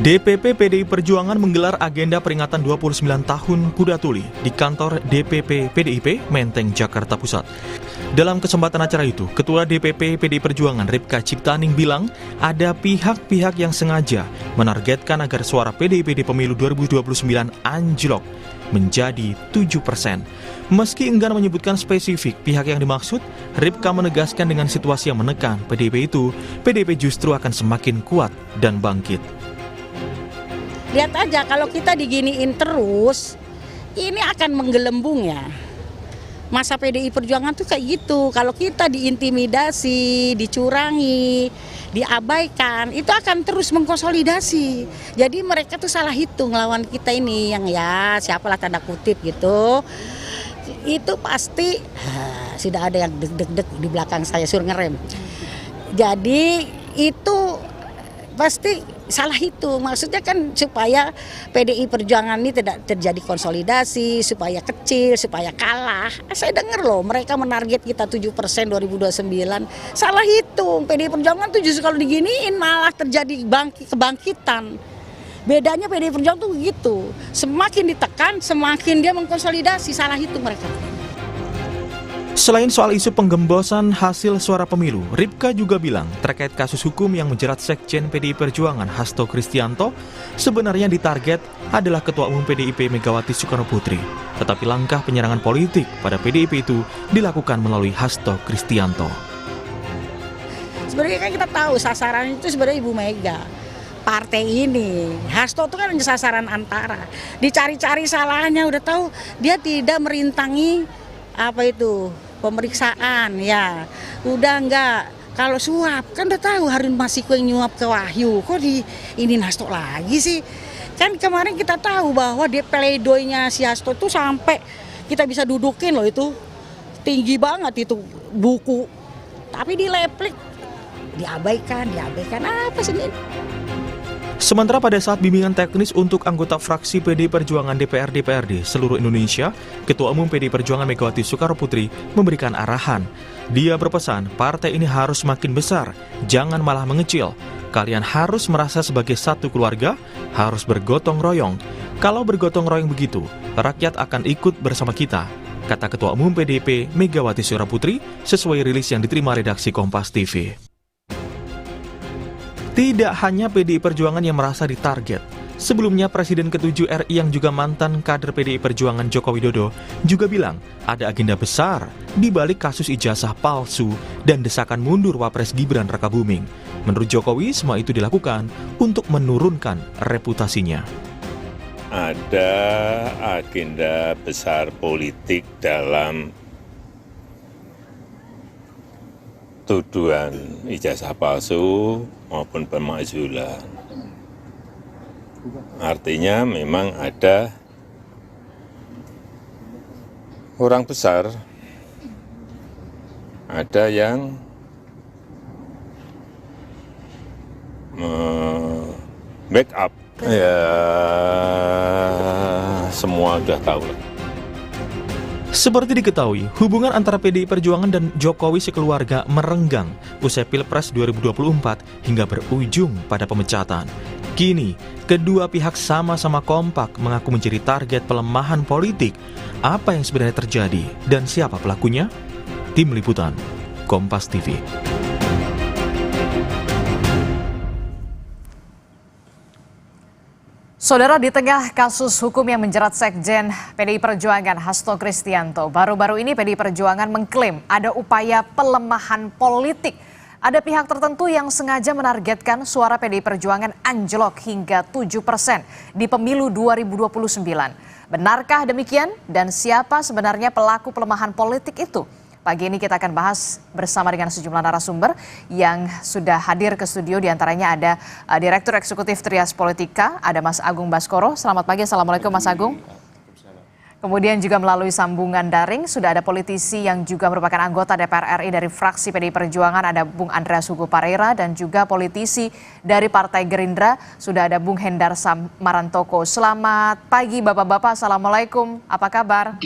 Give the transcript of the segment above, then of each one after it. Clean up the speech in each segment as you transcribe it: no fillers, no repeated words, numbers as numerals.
DPP PDI Perjuangan menggelar agenda peringatan 29 tahun Kuda Tuli di kantor DPP PDIP Menteng, Jakarta Pusat. Dalam kesempatan acara itu, Ketua DPP PDI Perjuangan Ripka Ciptaning bilang ada pihak-pihak yang sengaja menargetkan agar suara PDIP di pemilu 2029 anjlok menjadi 7%. Meski enggan menyebutkan spesifik pihak yang dimaksud, Ripka menegaskan dengan situasi yang menekan PDIP itu, PDIP justru akan semakin kuat dan bangkit. Lihat aja kalau kita diginiin terus, ini akan menggelembung ya. Masa PDI Perjuangan tuh kayak gitu, kalau kita diintimidasi, dicurangi, diabaikan, itu akan terus mengkonsolidasi. Jadi mereka tuh salah hitung lawan kita ini, yang ya siapalah tanda kutip gitu. Itu pasti sudah ada yang deg-deg di belakang saya suruh ngerem. Jadi itu pasti salah hitung, maksudnya kan supaya PDI Perjuangan ini tidak terjadi konsolidasi, supaya kecil, supaya kalah. Saya dengar loh mereka menarget kita 7% 2029, salah hitung. PDI Perjuangan tuh justru kalau diginiin malah terjadi kebangkitan. Bedanya PDI Perjuangan tuh gitu, semakin ditekan semakin dia mengkonsolidasi, salah hitung mereka. Selain soal isu penggembosan hasil suara pemilu, Ripka juga bilang terkait kasus hukum yang menjerat Sekjen PDI Perjuangan Hasto Kristianto, sebenarnya ditarget adalah Ketua Umum PDIP Megawati Soekarnoputri. Tetapi langkah penyerangan politik pada PDIP itu dilakukan melalui Hasto Kristianto. Sebenarnya kan kita tahu sasaran itu sebenarnya Ibu Mega. Partai ini, Hasto itu kan sasaran antara. Dicari-cari salahnya, udah tahu dia tidak merintangi pemeriksaan ya, udah enggak. Kalau suap kan udah tahu Harun Masiku yang nyuap ke Wahyu, kok ini Hasto lagi sih? Kan kemarin kita tahu bahwa dia pleidoynya si Hasto itu sampai kita bisa dudukin loh, itu tinggi banget itu buku, tapi dileplik, diabaikan apa sih ini? Sementara pada saat bimbingan teknis untuk anggota fraksi PDI Perjuangan DPRD seluruh Indonesia, Ketua Umum PDI Perjuangan Megawati Soekarnoputri memberikan arahan. Dia berpesan, partai ini harus makin besar, jangan malah mengecil. Kalian harus merasa sebagai satu keluarga, harus bergotong royong. Kalau bergotong royong begitu, rakyat akan ikut bersama kita, kata Ketua Umum PDIP Megawati Soekarnoputri sesuai rilis yang diterima redaksi Kompas TV. Tidak hanya PDI Perjuangan yang merasa ditarget. Sebelumnya Presiden ke-7 RI yang juga mantan kader PDI Perjuangan Joko Widodo juga bilang ada agenda besar di balik kasus ijazah palsu dan desakan mundur Wapres Gibran Rakabuming. Menurut Jokowi, semua itu dilakukan untuk menurunkan reputasinya. Ada agenda besar politik dalam tuduhan ijazah palsu maupun pemakzulan. Artinya memang ada orang besar, ada yang backup. Ya, semua sudah tahu lah. Seperti diketahui, hubungan antara PDI Perjuangan dan Jokowi sekeluarga merenggang usai Pilpres 2024 hingga berujung pada pemecatan. Kini, kedua pihak sama-sama kompak mengaku menjadi target pelemahan politik. Apa yang sebenarnya terjadi dan siapa pelakunya? Tim Liputan, Kompas TV. Saudara, di tengah kasus hukum yang menjerat Sekjen PDI Perjuangan Hasto Kristianto, baru-baru ini PDI Perjuangan mengklaim ada upaya pelemahan politik. Ada pihak tertentu yang sengaja menargetkan suara PDI Perjuangan anjlok hingga 7% di pemilu 2029. Benarkah demikian? Dan siapa sebenarnya pelaku pelemahan politik itu? Pagi ini kita akan bahas bersama dengan sejumlah narasumber yang sudah hadir ke studio. Di antaranya ada Direktur Eksekutif Trias Politika, ada Mas Agung Baskoro. Selamat pagi, Assalamualaikum Mas Agung. Kemudian juga melalui sambungan daring sudah ada politisi yang juga merupakan anggota DPR RI dari fraksi PDI Perjuangan, ada Bung Andreas Hugo Pareira, dan juga politisi dari Partai Gerindra, sudah ada Bung Hendar Marantoko. Selamat pagi Bapak-Bapak, Assalamualaikum, apa kabar?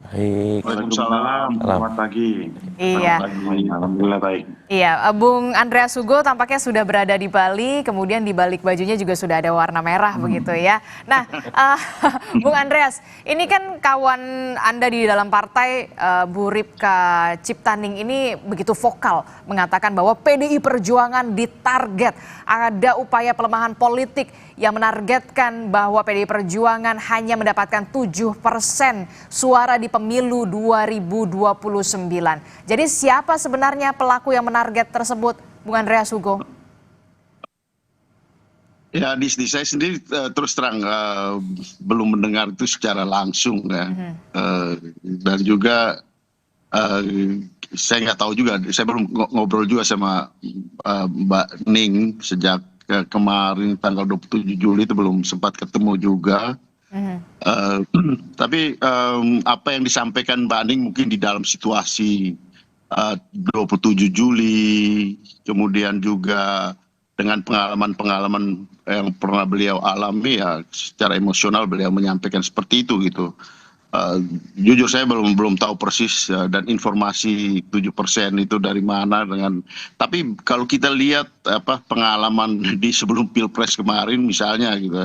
Baik. Waalaikumsalam. Selamat pagi. Iya. Alhamdulillah baik. Iya, Bung Andreas Hugo tampaknya sudah berada di Bali, kemudian di balik bajunya juga sudah ada warna merah begitu ya. Nah, Bung Andreas, ini kan kawan Anda di dalam partai, Bu Ripka Ciptaning ini begitu vokal mengatakan bahwa PDI Perjuangan ditarget, ada upaya pelemahan politik yang menargetkan bahwa PDI Perjuangan hanya mendapatkan 7% suara di pemilu 2029. Jadi siapa sebenarnya pelaku yang menarget tersebut, Bung Andreas Hugo? Ya, di saya sendiri terus terang belum mendengar itu secara langsung ya. Dan juga saya nggak tahu juga, saya belum ngobrol juga sama Mbak Ning sejak kemarin tanggal 27 Juli itu belum sempat ketemu juga. Tapi apa yang disampaikan Mbak Ning mungkin di dalam situasi 27 Juli, kemudian juga dengan pengalaman-pengalaman yang pernah beliau alami, ya secara emosional beliau menyampaikan seperti itu gitu. Jujur saya belum tahu persis dan informasi 7% itu dari mana tapi kalau kita lihat pengalaman di sebelum Pilpres kemarin misalnya gitu,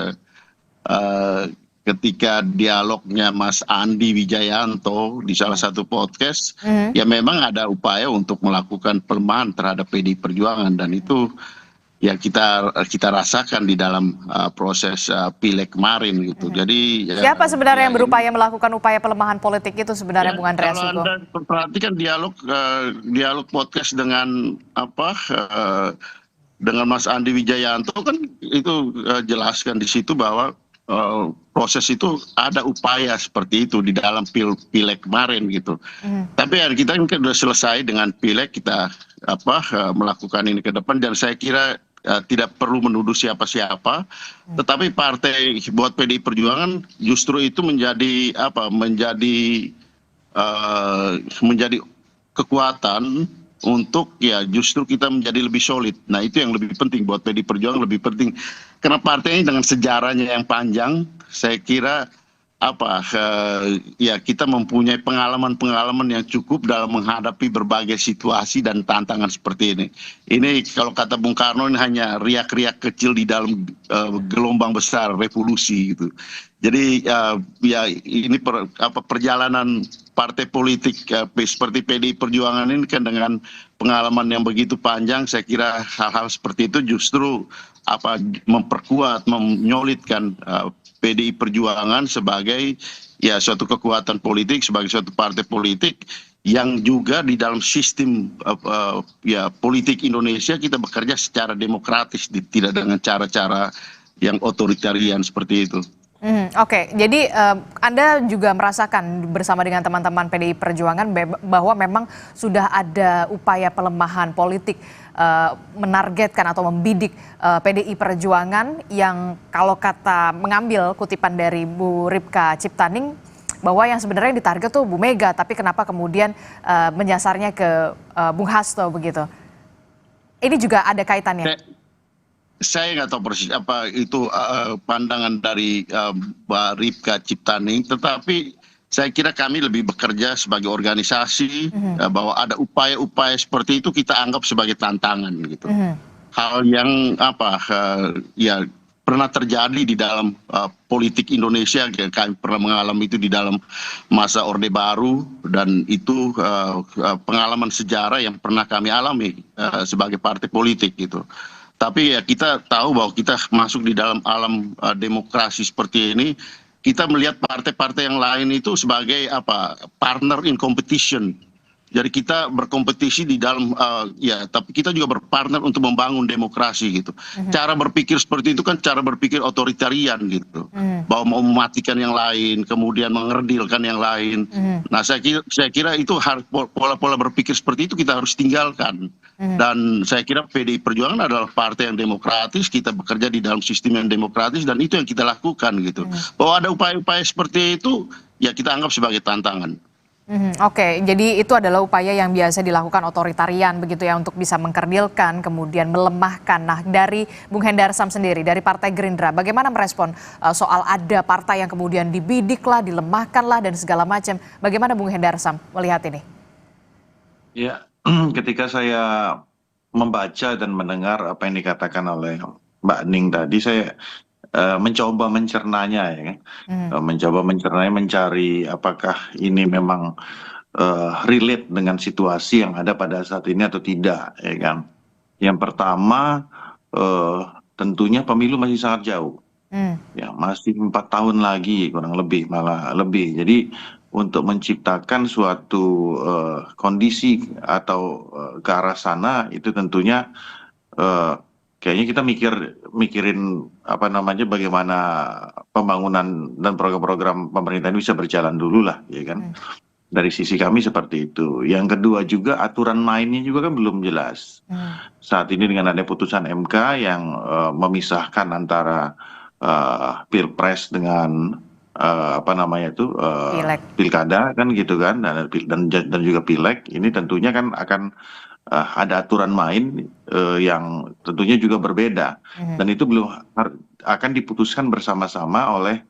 ketika dialognya Mas Andi Wijayanto di salah satu podcast, ya memang ada upaya untuk melakukan pelemahan terhadap PDI Perjuangan, dan itu ya kita rasakan di dalam proses pileg kemarin gitu. Jadi siapa sebenarnya yang berupaya melakukan upaya pelemahan politik itu sebenarnya, Bung Andreas Hugo? Kalau Anda perhatikan dialog podcast dengan dengan Mas Andi Wijayanto kan itu jelaskan di situ bahwa proses itu ada upaya seperti itu di dalam pileg kemarin gitu. Tapi kita kan sudah selesai dengan pileg, kita melakukan ini ke depan, dan saya kira tidak perlu menuduh siapa-siapa, tetapi partai buat PDI Perjuangan justru itu menjadi menjadi kekuatan untuk ya justru kita menjadi lebih solid. Nah, itu yang lebih penting buat PDI Perjuangan, lebih penting karena partai ini dengan sejarahnya yang panjang, saya kira ya kita mempunyai pengalaman-pengalaman yang cukup dalam menghadapi berbagai situasi dan tantangan seperti ini. Ini kalau kata Bung Karno, ini hanya riak-riak kecil di dalam gelombang besar revolusi gitu. Jadi ya ini perjalanan partai politik seperti PDI Perjuangan ini kan dengan pengalaman yang begitu panjang, saya kira hal-hal seperti itu justru memperkuat, menyolidkan PDI Perjuangan sebagai ya suatu kekuatan politik, sebagai suatu partai politik yang juga di dalam sistem ya politik Indonesia kita bekerja secara demokratis, tidak dengan cara-cara yang otoritarian seperti itu. Oke, jadi Anda juga merasakan bersama dengan teman-teman PDI Perjuangan bahwa memang sudah ada upaya pelemahan politik, menargetkan atau membidik PDI Perjuangan yang kalau kata mengambil kutipan dari Bu Ripka Ciptaning, bahwa yang sebenarnya ditarget tuh Bu Mega, tapi kenapa kemudian menyasarnya ke Bung Hasto begitu. Ini juga ada kaitannya. Saya nggak tahu persis apa itu pandangan dari Mbak Ripka Ciptaning, tetapi saya kira kami lebih bekerja sebagai organisasi, bahwa ada upaya-upaya seperti itu kita anggap sebagai tantangan gitu. Hal yang ya pernah terjadi di dalam politik Indonesia, kami pernah mengalami itu di dalam masa Orde Baru, dan itu pengalaman sejarah yang pernah kami alami sebagai partai politik gitu. Tapi ya kita tahu bahwa kita masuk di dalam alam demokrasi seperti ini, kita melihat partai-partai yang lain itu sebagai partner in competition. Jadi kita berkompetisi di dalam ya, tapi kita juga berpartner untuk membangun demokrasi gitu. Cara berpikir seperti itu kan cara berpikir otoritarian gitu, bahwa mau mematikan yang lain, kemudian mengerdilkan yang lain. Nah, saya kira itu pola-pola berpikir seperti itu kita harus tinggalkan. Dan saya kira PDI Perjuangan adalah partai yang demokratis, kita bekerja di dalam sistem yang demokratis, dan itu yang kita lakukan gitu. Bahwa ada upaya-upaya seperti itu, ya kita anggap sebagai tantangan. Oke, jadi itu adalah upaya yang biasa dilakukan otoritarian begitu ya, untuk bisa mengkerdilkan, kemudian melemahkan. Nah, dari Bung Hendarsam sendiri, dari Partai Gerindra, bagaimana merespon soal ada partai yang kemudian dibidik lah, dilemahkan lah, dan segala macam. Bagaimana Bung Hendarsam melihat ini? Ya, ketika saya membaca dan mendengar apa yang dikatakan oleh Mbak Ning tadi, saya mencoba mencernanya ya kan. Mencoba mencernanya, mencari apakah ini memang relate dengan situasi yang ada pada saat ini atau tidak ya kan. Yang pertama tentunya pemilu masih sangat jauh. Ya, masih 4 tahun lagi kurang lebih, malah lebih. Jadi untuk menciptakan suatu kondisi atau ke arah sana itu tentunya kayaknya kita mikirin apa namanya, bagaimana pembangunan dan program-program pemerintah ini bisa berjalan dulu lah, ya kan. Dari sisi kami seperti itu. Yang kedua juga aturan mainnya juga kan belum jelas. Saat ini dengan ada putusan MK yang memisahkan antara pilpres dengan apa namanya itu pilkada kan gitu kan, dan juga pileg, ini tentunya kan akan ada aturan main yang tentunya juga berbeda, dan itu belum akan diputuskan bersama-sama oleh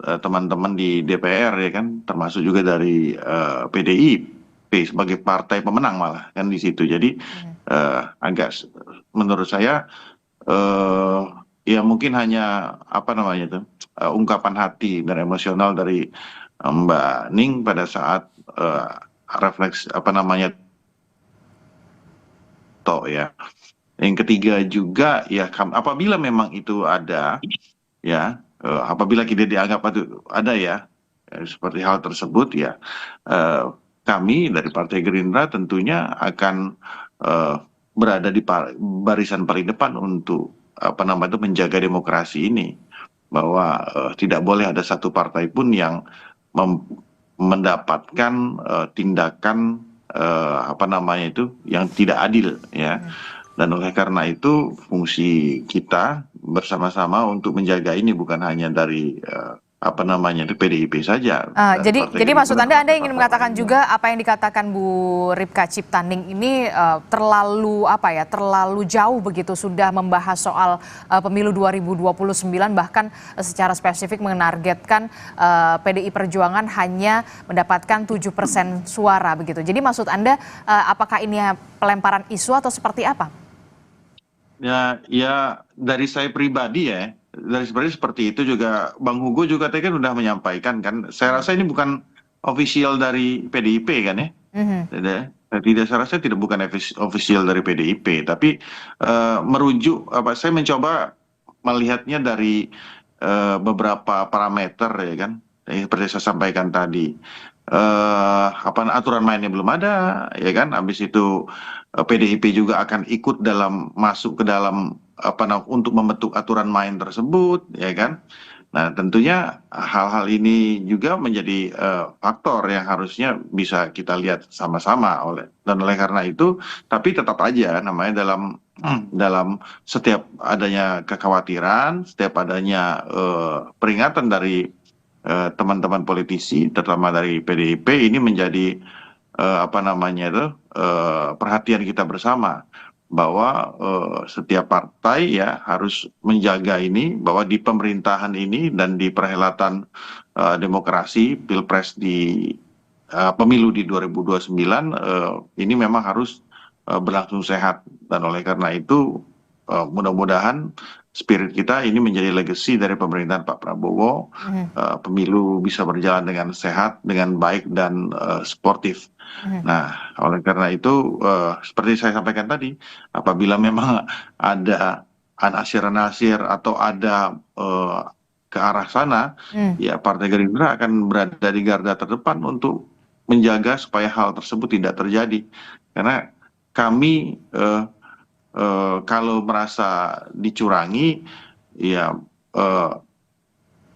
teman-teman di DPR ya kan, termasuk juga dari PDIP sebagai partai pemenang malah kan di situ. Jadi agak menurut saya ya mungkin hanya apa namanya itu ungkapan hati dan emosional dari Mbak Ning pada saat refleks apa namanya ya. Yang ketiga juga ya, apabila memang itu ada ya, apabila kita dianggap ada ya seperti hal tersebut ya, kami dari Partai Gerindra tentunya akan berada di barisan paling depan untuk apa namanya itu menjaga demokrasi ini, bahwa tidak boleh ada satu partai pun yang mendapatkan tindakan apa namanya itu yang tidak adil ya. Dan oleh karena itu fungsi kita bersama-sama untuk menjaga ini bukan hanya dari apa namanya itu PDIP saja. Jadi maksud Anda ingin mengatakan juga apa yang dikatakan Bu Ripka Ciptaning ini terlalu apa ya, terlalu jauh begitu sudah membahas soal pemilu 2029, bahkan secara spesifik menargetkan PDI Perjuangan hanya mendapatkan 7% suara begitu. Jadi maksud Anda apakah ini pelemparan isu atau seperti apa? Ya dari saya pribadi ya, dari seperti itu juga Bang Hugo juga tadi kan sudah menyampaikan kan, saya rasa ini bukan official dari PDIP kan ya. Tidak, saya rasa tidak bukan official dari PDIP, tapi merujuk apa, saya mencoba melihatnya dari beberapa parameter ya kan, seperti saya sampaikan tadi. Apa aturan mainnya belum ada ya kan, habis itu PDIP juga akan ikut masuk ke dalam apa untuk membentuk aturan main tersebut ya kan. Nah tentunya hal-hal ini juga menjadi faktor yang harusnya bisa kita lihat sama-sama oleh karena itu, tapi tetap aja namanya dalam setiap adanya kekhawatiran, setiap adanya peringatan dari teman-teman politisi terutama dari PDIP, ini menjadi apa namanya itu perhatian kita bersama, bahwa setiap partai ya harus menjaga ini, bahwa di pemerintahan ini dan di perhelatan demokrasi pilpres di pemilu di 2029 ini memang harus berlangsung sehat. Dan oleh karena itu mudah-mudahan spirit kita ini menjadi legacy dari pemerintahan Pak Prabowo, pemilu bisa berjalan dengan sehat, dengan baik dan sportif. Nah, oleh karena itu seperti saya sampaikan tadi, apabila memang ada anasir-anasir atau ada ke arah sana, ya Partai Gerindra akan berada di garda terdepan untuk menjaga supaya hal tersebut tidak terjadi. Karena kami kalau merasa dicurangi, ya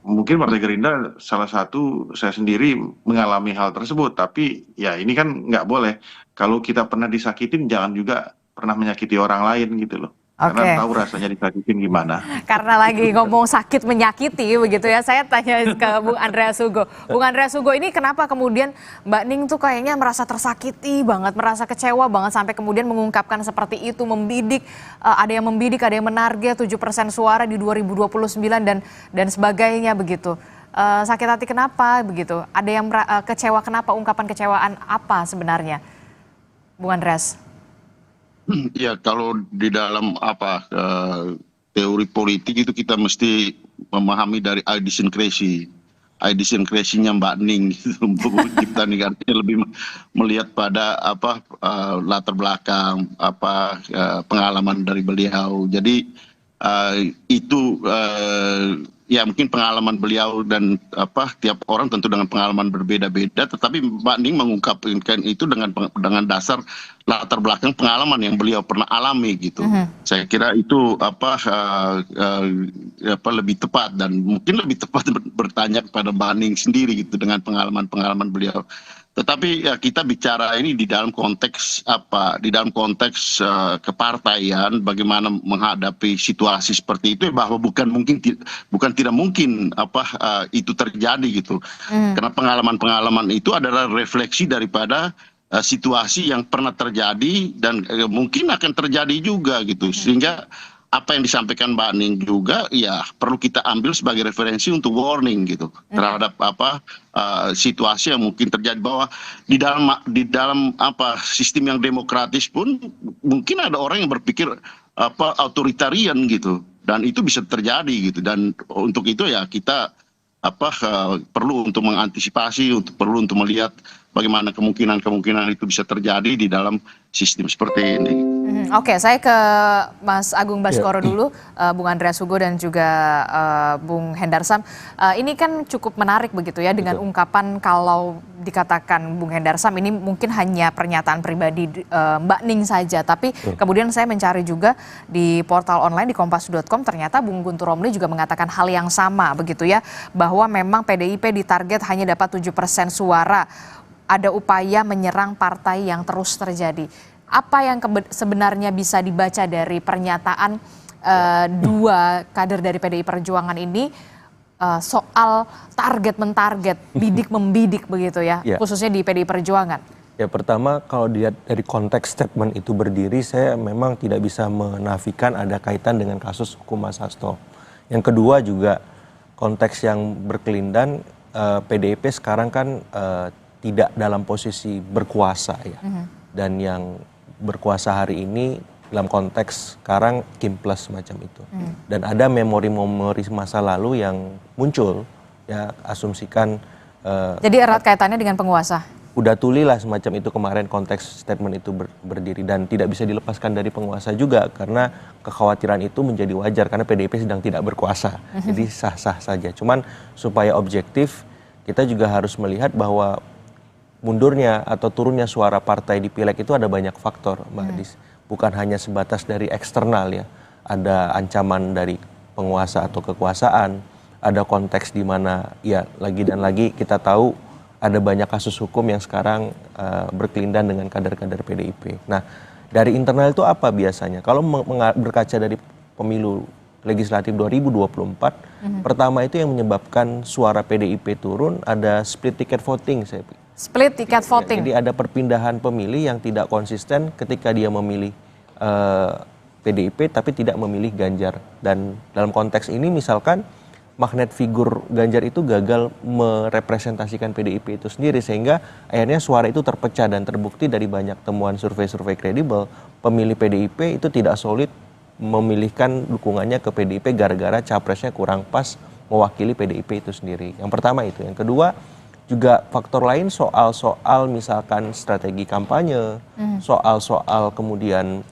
mungkin Partai Gerindra salah satu, saya sendiri mengalami hal tersebut, tapi ya ini kan nggak boleh. Kalau kita pernah disakitin, jangan juga pernah menyakiti orang lain gitu loh. Karena tahu rasanya disakitin gimana. Karena lagi ngomong sakit menyakiti begitu ya, saya tanya ke Bung Andreas Hugo. Bung Andreas Hugo, ini kenapa kemudian Mbak Ning tuh kayaknya merasa tersakiti banget, merasa kecewa banget sampai kemudian mengungkapkan seperti itu, membidik, ada yang membidik, ada yang menarget 7% suara di 2029 dan sebagainya begitu. Sakit hati kenapa begitu? Ada yang kecewa kenapa? Ungkapan kecewaan apa sebenarnya, Bung Andreas? Ya, kalau di dalam teori politik itu kita mesti memahami dari idiosyncrasy-nya Mbak Ning gitu. Mbak Ciptaning artinya lebih melihat pada latar belakang pengalaman dari beliau. Jadi itu ya mungkin pengalaman beliau dan tiap orang tentu dengan pengalaman berbeda-beda, tetapi Mbak Ning mengungkapkan itu dengan dasar latar belakang pengalaman yang beliau pernah alami gitu. Saya kira itu lebih tepat, dan mungkin lebih tepat bertanya kepada Mbak Ning sendiri gitu dengan pengalaman-pengalaman beliau. Tetapi ya, kita bicara ini di dalam konteks kepartaian, bagaimana menghadapi situasi seperti itu, bahwa bukan tidak mungkin itu terjadi gitu. Karena pengalaman-pengalaman itu adalah refleksi daripada situasi yang pernah terjadi dan mungkin akan terjadi juga gitu. Sehingga apa yang disampaikan Mbak Ning juga ya perlu kita ambil sebagai referensi untuk warning gitu terhadap situasi yang mungkin terjadi, bahwa di dalam sistem yang demokratis pun mungkin ada orang yang berpikir authoritarian gitu, dan itu bisa terjadi gitu. Dan untuk itu ya kita perlu untuk mengantisipasi, perlu untuk melihat bagaimana kemungkinan itu bisa terjadi di dalam sistem seperti ini. Oke, saya ke Mas Agung Baskoro dulu, Bung Andreas Hugo dan juga Bung Hendarsam. Ini kan cukup menarik begitu ya, dengan ungkapan kalau dikatakan Bung Hendarsam ini mungkin hanya pernyataan pribadi Mbak Ning saja, tapi kemudian saya mencari juga di portal online di kompas.com, ternyata Bung Guntur Romli juga mengatakan hal yang sama begitu ya, bahwa memang PDIP ditarget hanya dapat 7% suara. Ada upaya menyerang partai yang terus terjadi. Apa yang sebenarnya bisa dibaca dari pernyataan dua kader dari PDI Perjuangan ini soal target-mentarget, bidik-membidik begitu ya, khususnya di PDI Perjuangan? Ya, pertama kalau dilihat dari konteks statement itu berdiri, saya memang tidak bisa menafikan ada kaitan dengan kasus hukum Mas Hasto. Yang kedua juga konteks yang berkelindan, PDIP sekarang kan tidak dalam posisi berkuasa ya. Dan yang berkuasa hari ini dalam konteks sekarang Kim Plus semacam itu. Dan ada memori-memori masa lalu yang muncul, ya asumsikan. Jadi erat kaitannya dengan penguasa? Udah tulilah semacam itu kemarin konteks statement itu berdiri, dan tidak bisa dilepaskan dari penguasa juga, karena kekhawatiran itu menjadi wajar karena PDIP sedang tidak berkuasa. Jadi sah-sah saja. Cuman supaya objektif, kita juga harus melihat bahwa mundurnya atau turunnya suara partai di pileg itu ada banyak faktor, Mbak Adis. Bukan hanya sebatas dari eksternal ya. Ada ancaman dari penguasa atau kekuasaan, ada konteks di mana ya lagi dan lagi kita tahu ada banyak kasus hukum yang sekarang berkelindan dengan kader-kader PDIP. Nah, dari internal itu apa biasanya? Kalau berkaca dari pemilu legislatif 2024, pertama itu yang menyebabkan suara PDIP turun ada split ticket voting, saya pikir. Split ticket voting. Jadi ada perpindahan pemilih yang tidak konsisten ketika dia memilih PDIP tapi tidak memilih Ganjar. Dan dalam konteks ini misalkan magnet figur Ganjar itu gagal merepresentasikan PDIP itu sendiri, sehingga akhirnya suara itu terpecah, dan terbukti dari banyak temuan survei-survei kredibel, pemilih PDIP itu tidak solid memilihkan dukungannya ke PDIP gara-gara capresnya kurang pas mewakili PDIP itu sendiri. Yang pertama itu. Yang kedua, juga faktor lain soal misalkan strategi kampanye, soal kemudian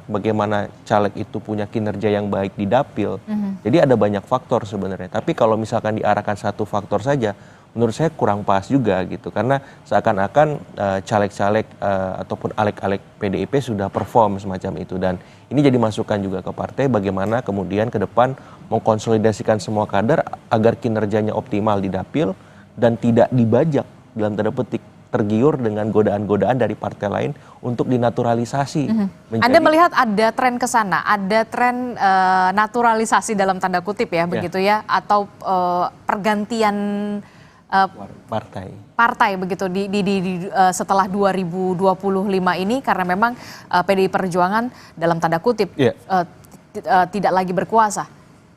bagaimana caleg itu punya kinerja yang baik di dapil. Jadi ada banyak faktor sebenarnya. Tapi kalau misalkan diarahkan satu faktor saja, menurut saya kurang pas juga gitu. Karena seakan-akan caleg-caleg ataupun alek-alek PDIP sudah perform semacam itu. Dan ini jadi masukan juga ke partai bagaimana kemudian ke depan mengkonsolidasikan semua kader agar kinerjanya optimal di dapil dan tidak dibajak dalam tanda petik, tergiur dengan godaan-godaan dari partai lain untuk dinaturalisasi. Anda melihat ada tren ke sana, ada tren naturalisasi dalam tanda kutip ya, begitu ya, atau pergantian partai begitu setelah 2025 ini, karena memang PDI Perjuangan dalam tanda kutip tidak lagi berkuasa.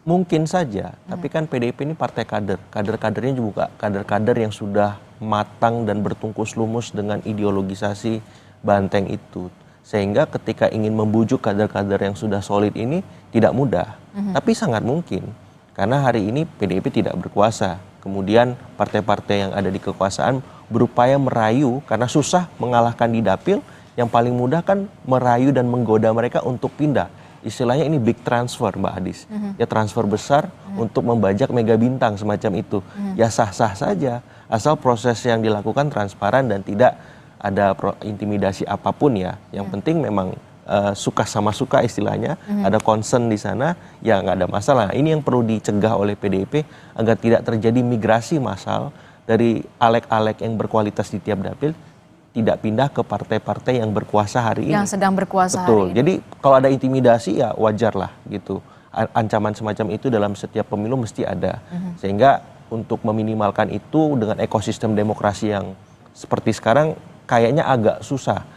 Mungkin saja, tapi kan PDIP ini partai kader. Kader-kadernya juga kader-kader yang sudah matang dan bertungkus lumus dengan ideologisasi banteng itu. Sehingga ketika ingin membujuk kader-kader yang sudah solid ini tidak mudah, tapi sangat mungkin. Karena hari ini PDIP tidak berkuasa. Kemudian partai-partai yang ada di kekuasaan berupaya merayu karena susah mengalahkan di dapil. Yang paling mudah kan merayu dan menggoda mereka untuk pindah. Istilahnya ini big transfer, Mbak Adis. Ya transfer besar untuk membajak mega bintang semacam itu. Ya sah-sah saja asal proses yang dilakukan transparan dan tidak ada intimidasi apapun ya. Yang penting memang suka sama suka istilahnya, ada concern di sana, ya nggak ada masalah. Ini yang perlu dicegah oleh PDIP agar tidak terjadi migrasi massal dari alek-alek yang berkualitas di tiap dapil tidak pindah ke partai-partai yang berkuasa hari ini. Yang sedang berkuasa Betul. hari ini. Jadi kalau ada intimidasi ya wajar lah gitu. Ancaman semacam itu dalam setiap pemilu mesti ada. Sehingga untuk meminimalkan itu dengan ekosistem demokrasi yang seperti sekarang kayaknya agak susah.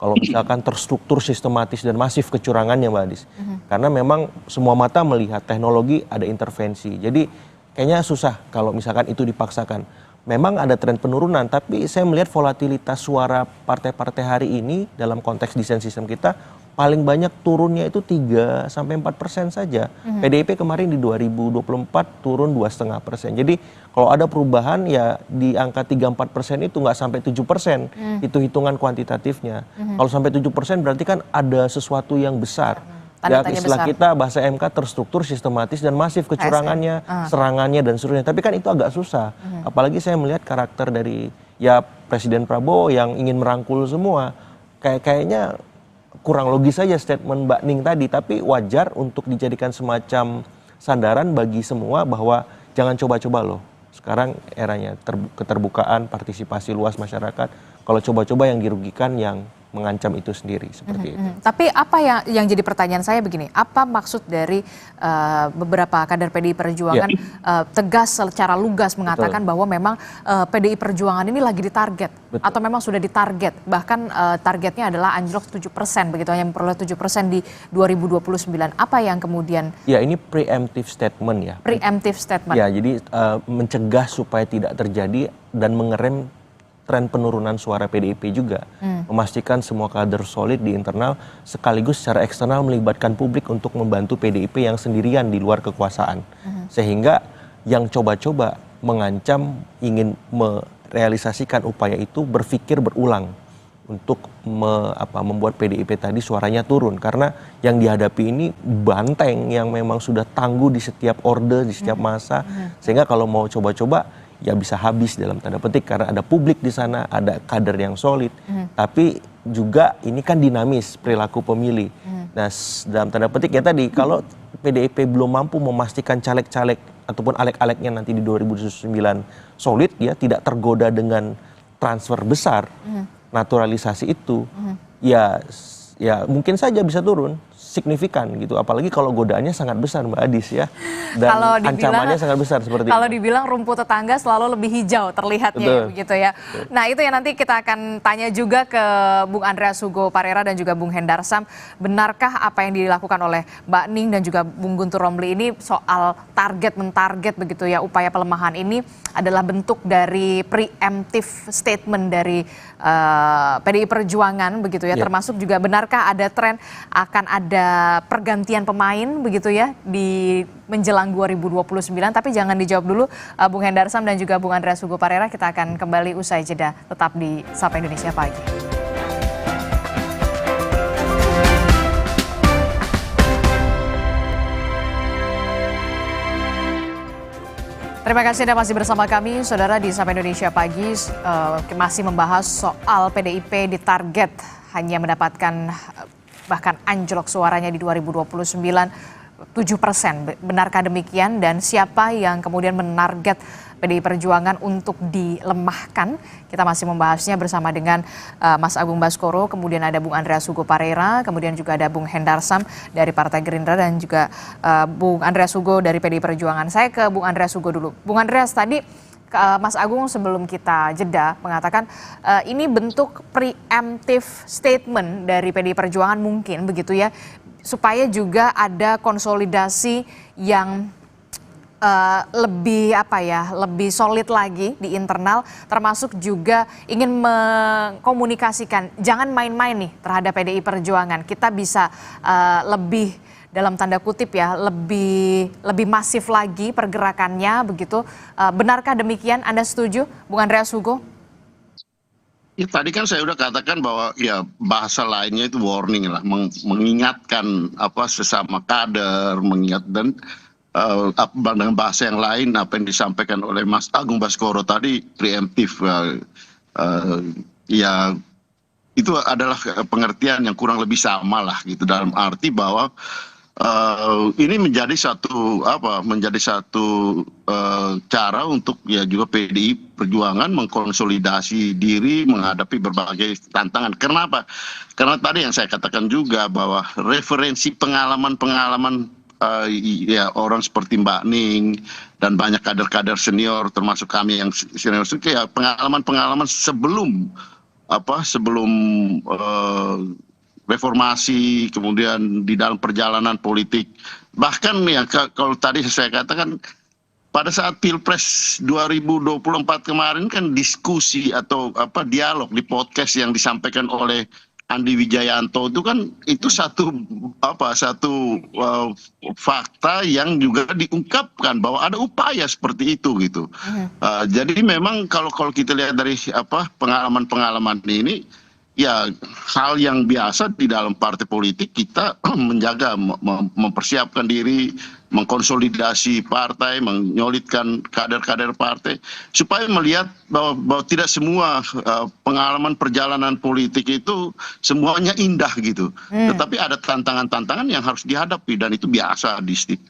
Kalau misalkan terstruktur sistematis dan masif kecurangannya, Mbak Adis. Karena memang semua mata melihat teknologi ada intervensi. Jadi kayaknya susah kalau misalkan itu dipaksakan. Memang ada tren penurunan, tapi saya melihat volatilitas suara partai-partai hari ini dalam konteks desain sistem kita paling banyak turunnya itu 3-4% saja. PDIP kemarin di 2024 turun 2,5%. Jadi kalau ada perubahan ya di angka 3-4% itu nggak sampai 7%. Itu hitungan kuantitatifnya. Kalau sampai 7% berarti kan ada sesuatu yang besar. Ya, istilah kita bahasa MK terstruktur, sistematis dan masif kecurangannya, serangannya dan seterusnya. Tapi kan itu agak susah. Apalagi saya melihat karakter dari ya Presiden Prabowo yang ingin merangkul semua. Kayaknya kurang logis saja statement Mbak Ning tadi. Tapi wajar untuk dijadikan semacam sandaran bagi semua bahwa jangan coba-coba loh. Sekarang eranya keterbukaan, partisipasi luas masyarakat. Kalau coba-coba yang dirugikan yang mengancam itu sendiri seperti itu. Tapi apa yang jadi pertanyaan saya begini, apa maksud dari beberapa kader PDI Perjuangan tegas secara lugas mengatakan bahwa memang PDI Perjuangan ini lagi ditarget atau memang sudah ditarget, bahkan targetnya adalah anjlok 7% begitu, hanya memperoleh 7% di 2029. Apa yang kemudian? Ya ini preemptive statement ya. Preemptive statement. Ya jadi mencegah supaya tidak terjadi dan mengerem tren penurunan suara PDIP juga. Memastikan semua kader solid di internal sekaligus secara eksternal melibatkan publik untuk membantu PDIP yang sendirian di luar kekuasaan. Sehingga yang coba-coba mengancam ingin merealisasikan upaya itu berpikir berulang untuk membuat PDIP tadi suaranya turun. Karena yang dihadapi ini banteng yang memang sudah tangguh di setiap orde, di setiap masa. Sehingga kalau mau coba-coba ya bisa habis dalam tanda petik karena ada publik di sana, ada kader yang solid. Tapi juga ini kan dinamis perilaku pemilih. Nah, dalam tanda petik ya tadi kalau PDIP belum mampu memastikan caleg-caleg ataupun alek-aleknya nanti di 2029 solid ya, tidak tergoda dengan transfer besar, naturalisasi itu, ya mungkin saja bisa turun signifikan gitu, apalagi kalau godaannya sangat besar Mbak Adis ya, dan ancamannya sangat besar seperti kalau itu. dibilang rumput tetangga selalu lebih hijau terlihatnya begitu ya. Nah itu yang nanti kita akan tanya juga ke Bung Andreas Hugo Parera dan juga Bung Hendarsam, benarkah apa yang dilakukan oleh Mbak Ning dan juga Bung Guntur Romli ini soal mentarget begitu ya, upaya pelemahan ini adalah bentuk dari preemptive statement dari PDI Perjuangan begitu ya, termasuk juga benarkah ada tren akan ada pergantian pemain begitu ya di menjelang 2029, tapi jangan dijawab dulu Bung Hendarsam dan juga Bung Andreas Hugo Parera, kita akan kembali usai jeda, tetap di Sapa Indonesia Pagi. Terima kasih Anda masih bersama kami, Saudara, di Sapa Indonesia Pagi. Masih membahas soal PDIP ditarget hanya mendapatkan bahkan anjlok suaranya di 2029 7%. Benarkah demikian dan siapa yang kemudian menarget PDI Perjuangan untuk dilemahkan? Kita masih membahasnya bersama dengan Mas Agung Baskoro, kemudian ada Bung Andreas Hugo Parera, kemudian juga ada Bung Hendarsam dari Partai Gerindra dan juga Bung Andreas Hugo dari PDI Perjuangan. Saya ke Bung Andreas Hugo dulu. Bung Andreas, tadi Mas Agung sebelum kita jeda mengatakan ini bentuk preemptive statement dari PDI Perjuangan mungkin begitu ya, supaya juga ada konsolidasi yang lebih lebih solid lagi di internal, termasuk juga ingin mengkomunikasikan jangan main-main nih terhadap PDI Perjuangan. Kita bisa lebih dalam tanda kutip ya, lebih masif lagi pergerakannya begitu. Benarkah demikian? Anda setuju, Bung Andreas Hugo? Ya, tadi kan saya udah katakan bahwa ya bahasa lainnya itu warning lah, mengingatkan sesama kader, dan dengan bahasa yang lain apa yang disampaikan oleh Mas Agung Baskoro tadi preemptif, ya itu adalah pengertian yang kurang lebih sama lah gitu, dalam arti bahwa ini menjadi satu cara untuk ya juga PDI Perjuangan mengkonsolidasi diri menghadapi berbagai tantangan. Kenapa? Karena tadi yang saya katakan juga bahwa referensi pengalaman ya orang seperti Mbak Ning dan banyak kader-kader senior termasuk kami yang senior, ya pengalaman-pengalaman sebelum reformasi, kemudian di dalam perjalanan politik, bahkan ya kalau tadi saya katakan pada saat Pilpres 2024 kemarin kan diskusi atau dialog di podcast yang disampaikan oleh Andi Wijayanto itu satu fakta yang juga diungkapkan bahwa ada upaya seperti itu gitu. Jadi memang kalau kita lihat dari pengalaman ini, ya hal yang biasa di dalam partai politik, kita menjaga, mempersiapkan diri, mengkonsolidasi partai, menyolidkan kader-kader partai, supaya melihat bahwa tidak semua pengalaman perjalanan politik itu semuanya indah gitu. Tetapi ada tantangan-tantangan yang harus dihadapi, dan itu biasa di STIK.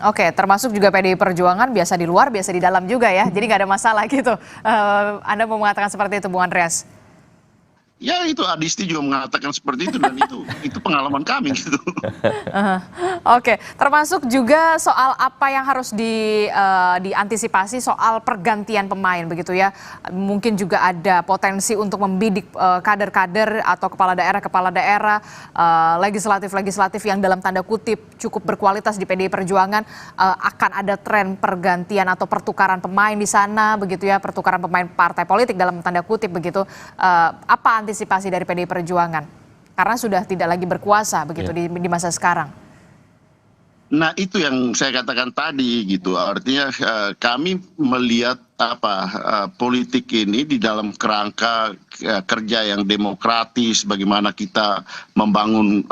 Oke, termasuk juga PDI Perjuangan biasa di luar, biasa di dalam juga ya, jadi nggak ada masalah gitu. Anda mau mengatakan seperti itu, Bung Andreas? Ya itu Adisti juga mengatakan seperti itu, dan itu pengalaman kami gitu. Oke, termasuk juga soal apa yang harus diantisipasi soal pergantian pemain begitu ya. Mungkin juga ada potensi untuk membidik kader-kader atau kepala daerah legislatif yang dalam tanda kutip cukup berkualitas di PDI Perjuangan. Akan ada tren pergantian atau pertukaran pemain di sana begitu ya, pertukaran pemain partai politik dalam tanda kutip begitu. Apa antisipasi dari PDI Perjuangan? Karena sudah tidak lagi berkuasa begitu di masa sekarang. Nah itu yang saya katakan tadi gitu, artinya kami melihat politik ini di dalam kerangka kerja yang demokratis, bagaimana kita membangun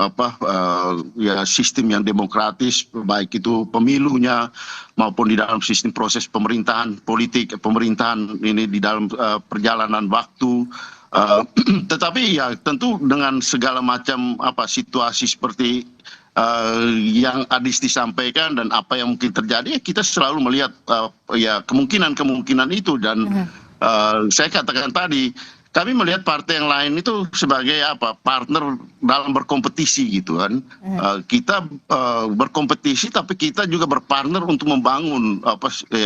sistem yang demokratis, baik itu pemilunya maupun di dalam sistem proses pemerintahan politik, pemerintahan ini di dalam perjalanan waktu. Tetapi ya tentu dengan segala macam situasi seperti yang Adisti sampaikan dan apa yang mungkin terjadi, ya kita selalu melihat ya kemungkinan itu, dan saya katakan tadi kami melihat partai yang lain itu sebagai partner dalam berkompetisi gitu kan. Kita berkompetisi, tapi kita juga berpartner untuk membangun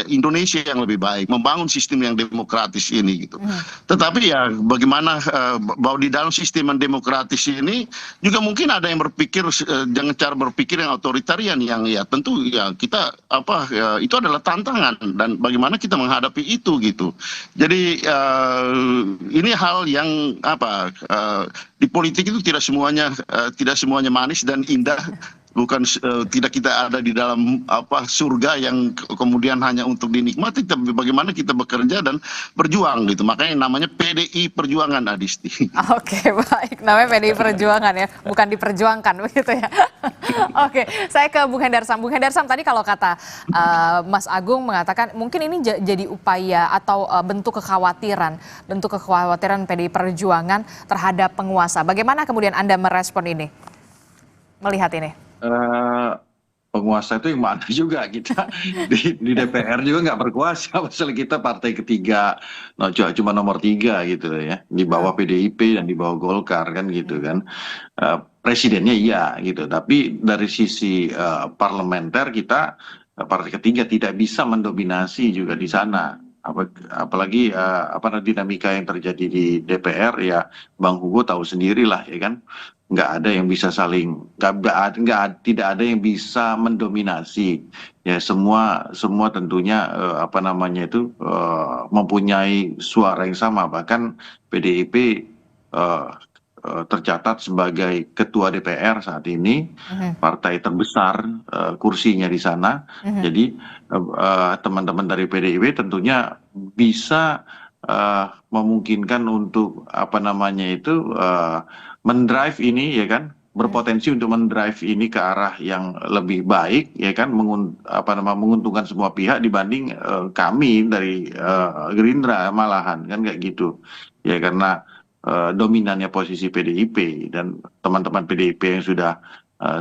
Indonesia yang lebih baik, membangun sistem yang demokratis ini gitu. Tetapi ya bagaimana bahwa di dalam sistem yang demokratis ini juga mungkin ada yang berpikir dengan cara berpikir yang otoritarian, yang ya tentu ya kita itu adalah tantangan, dan bagaimana kita menghadapi itu gitu. Jadi ini hal yang di politik itu tidak semuanya manis dan indah, bukan tidak kita ada di dalam surga yang kemudian hanya untuk dinikmati, tapi bagaimana kita bekerja dan berjuang gitu. Makanya namanya PDI Perjuangan, Adisti. Oke, baik, namanya PDI Perjuangan ya, bukan diperjuangkan begitu ya. Oke, saya ke Bung Hendarsam. Bung Hendarsam, tadi kalau kata Mas Agung mengatakan mungkin ini jadi upaya atau bentuk kekhawatiran PDI Perjuangan terhadap penguasa. Bagaimana kemudian Anda merespon ini, melihat ini? Penguasa itu yang mana juga, kita di DPR juga nggak berkuasa, pasal kita partai ketiga, cuma nomor 3 gitu ya, di bawah PDIP dan di bawah Golkar kan gitu kan. Presidennya iya gitu, tapi dari sisi parlementer kita partai ketiga tidak bisa mendominasi juga di sana. Apalagi dinamika yang terjadi di DPR, ya Bang Hugo tahu sendirilah ya kan, nggak ada yang bisa saling tidak ada yang bisa mendominasi ya, semua tentunya mempunyai suara yang sama. Bahkan PDIP tercatat sebagai ketua DPR saat ini, partai terbesar kursinya di sana. Jadi teman-teman dari PDIP tentunya bisa memungkinkan untuk mendrive ini, ya kan, berpotensi untuk mendrive ini ke arah yang lebih baik, ya kan, menguntungkan semua pihak dibanding kami dari Gerindra malahan, kan kayak gitu ya, karena dominannya posisi PDIP dan teman-teman PDIP yang sudah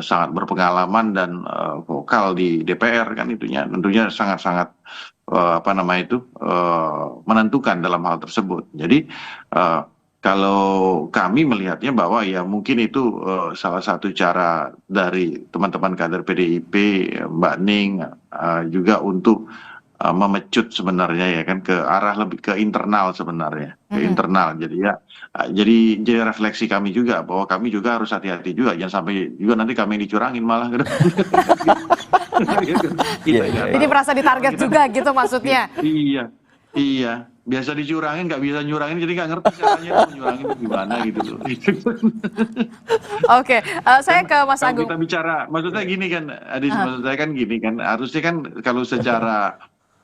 sangat berpengalaman dan vokal di DPR, kan tentunya sangat-sangat menentukan dalam hal tersebut. Jadi kalau kami melihatnya bahwa ya mungkin itu salah satu cara dari teman-teman kader PDIP, Mbak Ning, juga untuk memecut sebenarnya, ya kan, ke arah lebih ke internal sebenarnya, ke internal. Jadi ya jadi refleksi kami juga bahwa kami juga harus hati-hati juga, jangan sampai juga nanti kami dicurangin malah. Jadi merasa ditarget juga gitu maksudnya. Iya, biasa dicurangin nggak bisa nyurangin, jadi nggak ngerti caranya nyurangin itu gimana gitu loh. Oke, saya ke Mas Agung. Kita bicara, maksudnya gini kan, Adis, maksud saya kan gini kan, harusnya kan kalau secara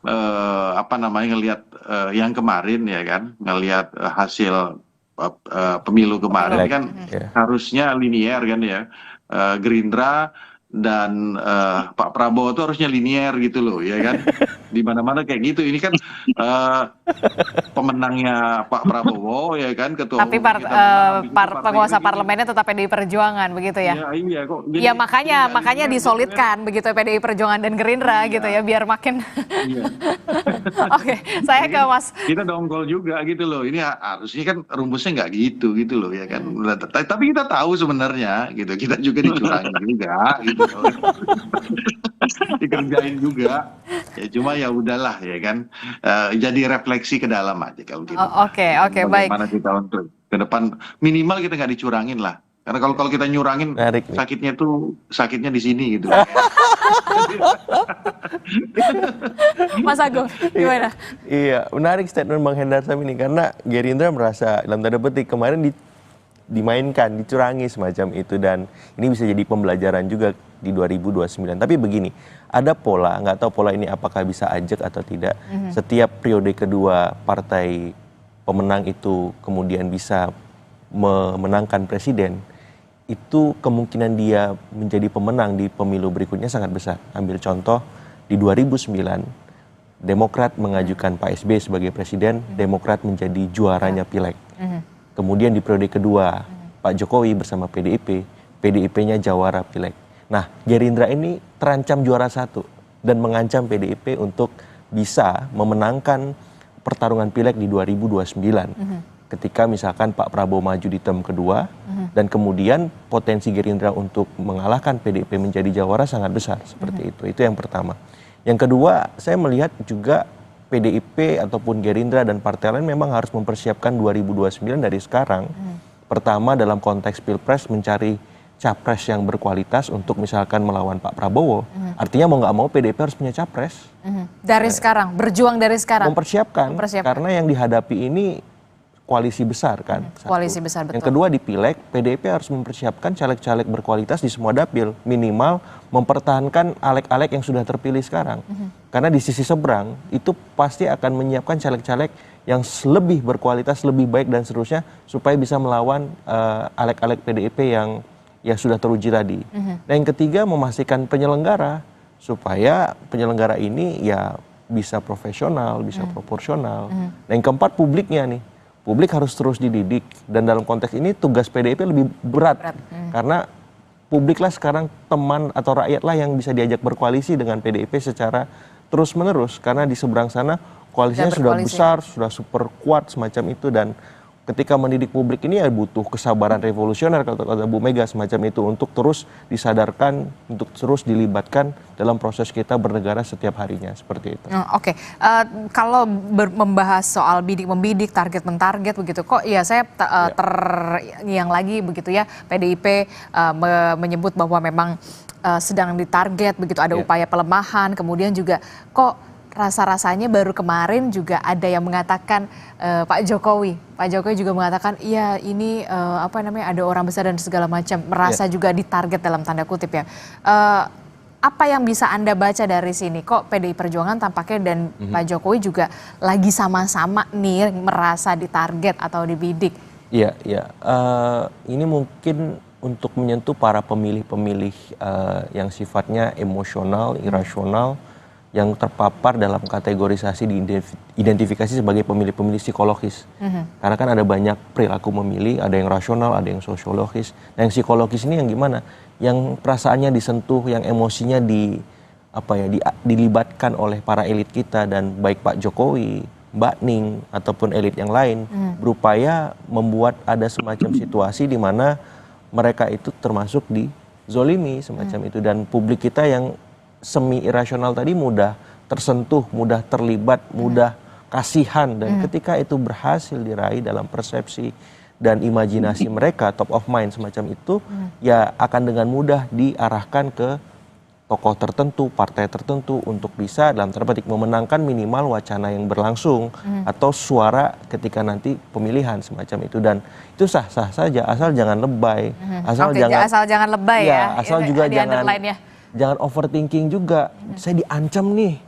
ngelihat yang kemarin, ya kan, ngelihat hasil pemilu kemarin kan harusnya linier kan ya, Gerindra dan Pak Prabowo itu harusnya linier gitu loh, ya kan, di mana-mana kayak gitu. Ini kan pemenangnya Pak Prabowo, ya kan, ketua tapi penguasa parlemennya tetap PDI Perjuangan begitu ya? Iya kok. Ya makanya disolidkan begitu PDI Perjuangan dan Gerindra gitu ya, biar makin. Oke, saya ke Mas. Kita dongkol juga gitu loh. Ini harusnya kan rumusnya nggak gitu loh, ya kan. Tapi kita tahu sebenarnya gitu, kita juga dicurangin juga gitu. Dikerjain juga ya, cuma ya udahlah, ya kan, jadi refleksi ke dalam aja kalau gitu. Oke, baik. Bagaimana kita untuk ke depan minimal kita nggak dicurangin lah, karena kalau kita nyurangin sakitnya di sini gitu. Mas Agung gimana? Iya, menarik statement Bang Hendar Sam ini, karena Gerindra merasa dalam tanda petik kemarin dimainkan, dicurangi semacam itu, dan ini bisa jadi pembelajaran juga di 2029. Tapi begini, ada pola, nggak tahu pola ini apakah bisa ajak atau tidak. Setiap periode kedua partai pemenang itu kemudian bisa memenangkan presiden, itu kemungkinan dia menjadi pemenang di pemilu berikutnya sangat besar. Ambil contoh di 2009, Demokrat mengajukan Pak SBY sebagai presiden, Demokrat menjadi juaranya Pileg. Kemudian di periode kedua, Pak Jokowi bersama PDIP, PDIP-nya jawara Pileg. Nah, Gerindra ini terancam juara satu dan mengancam PDIP untuk bisa memenangkan pertarungan Pileg di 2029. Ketika misalkan Pak Prabowo maju di term kedua, dan kemudian potensi Gerindra untuk mengalahkan PDIP menjadi jawara sangat besar, seperti itu. Itu yang pertama. Yang kedua, saya melihat juga PDIP ataupun Gerindra dan partai lain memang harus mempersiapkan 2029 dari sekarang. Pertama, dalam konteks Pilpres mencari capres yang berkualitas untuk misalkan melawan Pak Prabowo. Artinya mau nggak mau PDIP harus punya capres. Dari sekarang, berjuang dari sekarang. Mempersiapkan. Karena yang dihadapi ini koalisi besar kan. Koalisi besar, betul. Yang kedua di Pileg, PDIP harus mempersiapkan caleg-caleg berkualitas di semua dapil. Minimal mempertahankan alek-alek yang sudah terpilih sekarang. Karena di sisi seberang itu pasti akan menyiapkan caleg-caleg yang lebih berkualitas, lebih baik dan seterusnya, supaya bisa melawan alek-alek PDIP yang sudah teruji tadi. Dan yang ketiga, memastikan penyelenggara, supaya penyelenggara ini ya bisa profesional, bisa proporsional. Dan yang keempat, publiknya nih. Publik harus terus dididik, dan dalam konteks ini tugas PDIP lebih berat. Karena publiklah sekarang teman atau rakyatlah yang bisa diajak berkoalisi dengan PDIP secara terus-menerus, karena di seberang sana koalisinya sudah besar, sudah super kuat semacam itu, dan ketika mendidik publik ini ya butuh kesabaran revolusioner kata Bu Mega semacam itu untuk terus disadarkan, untuk terus dilibatkan dalam proses kita bernegara setiap harinya seperti itu. Oke. Kalau membahas soal bidik-membidik, target-mentarget begitu, kok ya saya terngiang lagi begitu ya, PDIP menyebut bahwa memang sedang ditarget begitu, ada upaya pelemahan, kemudian juga kok rasa-rasanya baru kemarin juga ada yang mengatakan Pak Jokowi juga mengatakan iya ini ada orang besar dan segala macam, merasa juga ditarget dalam tanda kutip ya. Apa yang bisa Anda baca dari sini? Kok PDI Perjuangan tampaknya dan Pak Jokowi juga lagi sama-sama nih merasa ditarget atau dibidik? Iya. Ini mungkin untuk menyentuh para pemilih-pemilih yang sifatnya emosional, irasional, yang terpapar dalam kategorisasi diidentifikasi sebagai pemilih-pemilih psikologis. Karena kan ada banyak perilaku memilih, ada yang rasional, ada yang sosiologis. Nah, yang psikologis ini yang gimana? Yang perasaannya disentuh, yang emosinya dilibatkan oleh para elit kita, dan baik Pak Jokowi, Mbak Ning ataupun elit yang lain berupaya membuat ada semacam situasi di mana mereka itu termasuk dizolimi semacam itu, dan publik kita yang semi irasional tadi mudah tersentuh, mudah terlibat, mudah kasihan, dan ketika itu berhasil diraih dalam persepsi dan imajinasi mereka, top of mind semacam itu, ya akan dengan mudah diarahkan ke tokoh tertentu, partai tertentu untuk bisa dalam tanda petik memenangkan minimal wacana yang berlangsung atau suara ketika nanti pemilihan semacam itu, dan itu sah-sah saja asal jangan lebay, asal jangan lebay ya. Asal juga jangan overthinking juga. Saya diancam nih,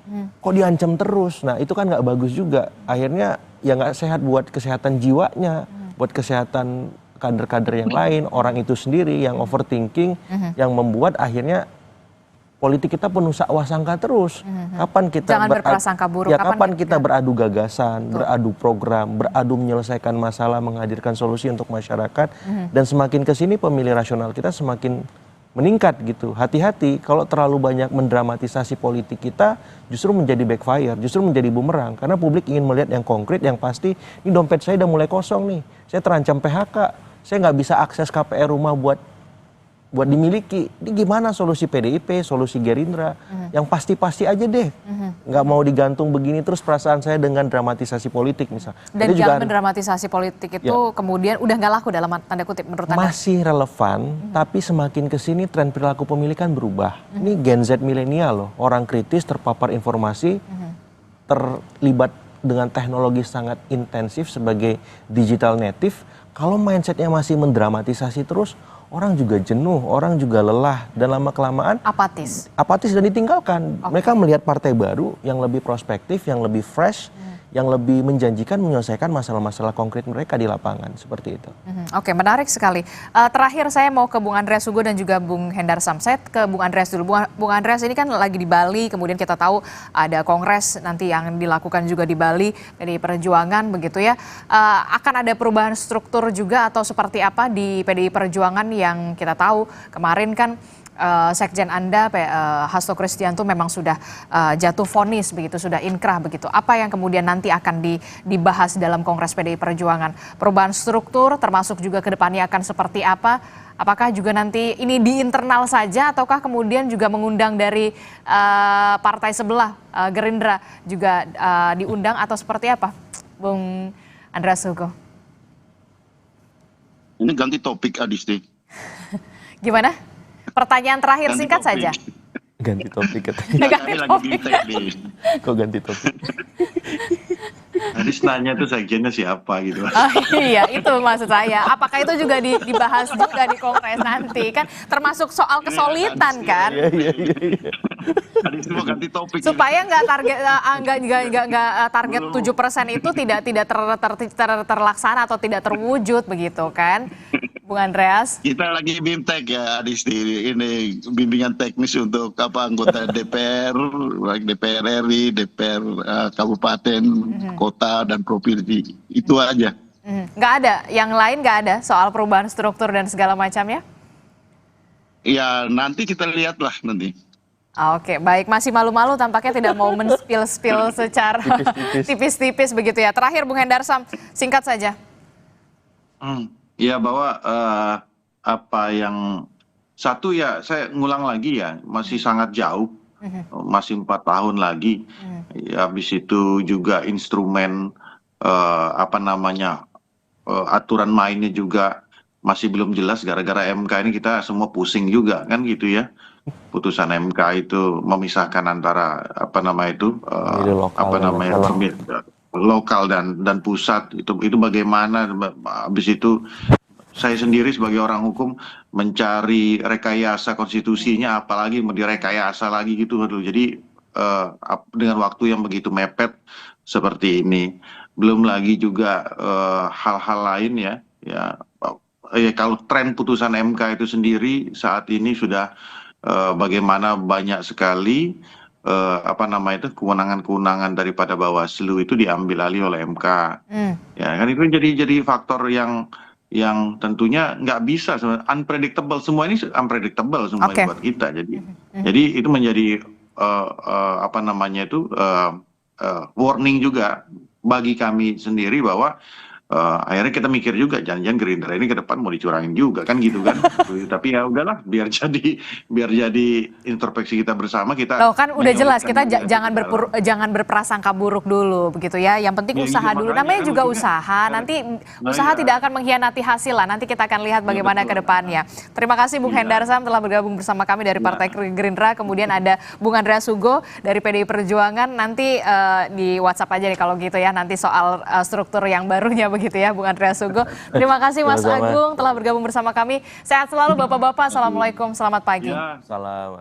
kok diancam terus? Nah itu kan nggak bagus juga. Akhirnya ya nggak sehat buat kesehatan jiwanya, buat kesehatan kader-kader yang lain, orang itu sendiri yang overthinking, yang membuat akhirnya politik kita penuh sangka terus. Kapan kita jangan berprasangka buruk. Ya kapan kita beradu gagasan, beradu program, beradu menyelesaikan masalah, menghadirkan solusi untuk masyarakat, dan semakin kesini pemilih rasional kita semakin meningkat gitu. Hati-hati kalau terlalu banyak mendramatisasi politik kita, justru menjadi backfire, justru menjadi bumerang. Karena publik ingin melihat yang konkret, yang pasti. Ini dompet saya udah mulai kosong nih, saya terancam PHK, saya nggak bisa akses KPR rumah buat dimiliki. Ini gimana solusi PDIP, solusi Gerindra, yang pasti-pasti aja deh. Nggak mau digantung begini terus perasaan saya dengan dramatisasi politik misal. Dan jangan mendramatisasi politik itu kemudian udah nggak laku dalam tanda kutip menurut Anda? Masih relevan, tapi semakin kesini tren perilaku pemilih kan berubah. Ini Gen Z milenial loh, orang kritis, terpapar informasi, terlibat dengan teknologi sangat intensif sebagai digital native. Kalau mindsetnya masih mendramatisasi terus, orang juga jenuh, orang juga lelah, dan lama-kelamaan apatis dan ditinggalkan. Mereka melihat partai baru yang lebih prospektif, yang lebih fresh, yang lebih menjanjikan menyelesaikan masalah-masalah konkret mereka di lapangan, seperti itu. Oke, menarik sekali. Terakhir saya mau ke Bung Andreas Hugo dan juga Bung Hendar Sam. Saya ke Bung Andreas dulu. Bung Andreas ini kan lagi di Bali, kemudian kita tahu ada kongres nanti yang dilakukan juga di Bali, PDI Perjuangan begitu ya. Akan ada perubahan struktur juga atau seperti apa di PDI Perjuangan yang kita tahu kemarin kan Sekjen Anda, Hasto Kristianto memang sudah jatuh vonis begitu, sudah inkrah begitu. Apa yang kemudian nanti akan dibahas dalam Kongres PDI Perjuangan? Perubahan struktur termasuk juga ke depannya akan seperti apa? Apakah juga nanti ini di internal saja ataukah kemudian juga mengundang dari partai sebelah Gerindra juga diundang atau seperti apa? Bung Andreas Hugo. Ini ganti topik Adisti. Gimana? Pertanyaan terakhir singkat saja. Ganti topik katanya. Kami lagi di Kok ganti topik? Hadis nanya tuh sekjennya siapa gitu. Iya, itu maksud saya. Apakah itu juga dibahas juga di kongres nanti kan? Termasuk soal kesulitan kan? Iya. Hadis mau ganti topik. Supaya nggak target 7% itu tidak terlaksana atau tidak terwujud begitu kan? Bung Andreas. Kita lagi BIMTEK ya Adisti, ini bimbingan teknis untuk anggota DPR, baik DPR RI, DPR kabupaten, kota dan provinsi. Itu aja. Nggak ada, yang lain nggak ada soal perubahan struktur dan segala macamnya? Ya nanti kita lihatlah nanti. Oke, baik. Masih malu-malu tampaknya tidak mau men-spill secara tipis-tipis begitu ya. Terakhir Bung Hendar Sam, singkat saja. Ya bahwa apa yang satu ya saya ngulang lagi ya masih sangat jauh, masih 4 tahun lagi. Ya, habis itu juga instrumen apa namanya aturan mainnya juga masih belum jelas gara-gara MK ini kita semua pusing juga kan gitu ya. Putusan MK itu memisahkan antara apa nama itu apa namanya lokal dan pusat itu bagaimana habis itu saya sendiri sebagai orang hukum mencari rekayasa konstitusinya apalagi mau direkayasa lagi gitu. Jadi dengan waktu yang begitu mepet seperti ini belum lagi juga hal-hal lain ya kalau tren putusan MK itu sendiri saat ini sudah bagaimana banyak sekali apa nama itu kewenangan-kewenangan daripada Bawaslu itu diambil alih oleh MK. Ya kan itu jadi faktor yang tentunya nggak bisa, unpredictable, semua ini unpredictable semua buat kita. Jadi itu menjadi apa namanya itu warning juga bagi kami sendiri bahwa akhirnya kita mikir juga jangan-jangan Gerindra ini ke depan mau dicurangin juga kan gitu kan. Tapi ya udahlah biar jadi introspeksi kita bersama kita. Loh kan udah jelas kita jangan berprasangka buruk dulu begitu ya. Yang penting usaha dulu. Namanya juga usaha. Nanti usaha tidak akan mengkhianati hasil lah. Nanti kita akan lihat bagaimana ke depannya. Terima kasih Bung Hendar Sam telah bergabung bersama kami dari Partai Gerindra. Kemudian ada Bung Andreas Hugo dari PDI Perjuangan. Nanti di WhatsApp aja nih kalau gitu ya. Nanti soal struktur yang barunya begitu ya Bung Andreas Hugo. Terima kasih Mas Agung telah bergabung bersama kami. Sehat selalu Bapak-bapak. Assalamualaikum, selamat pagi. Salam.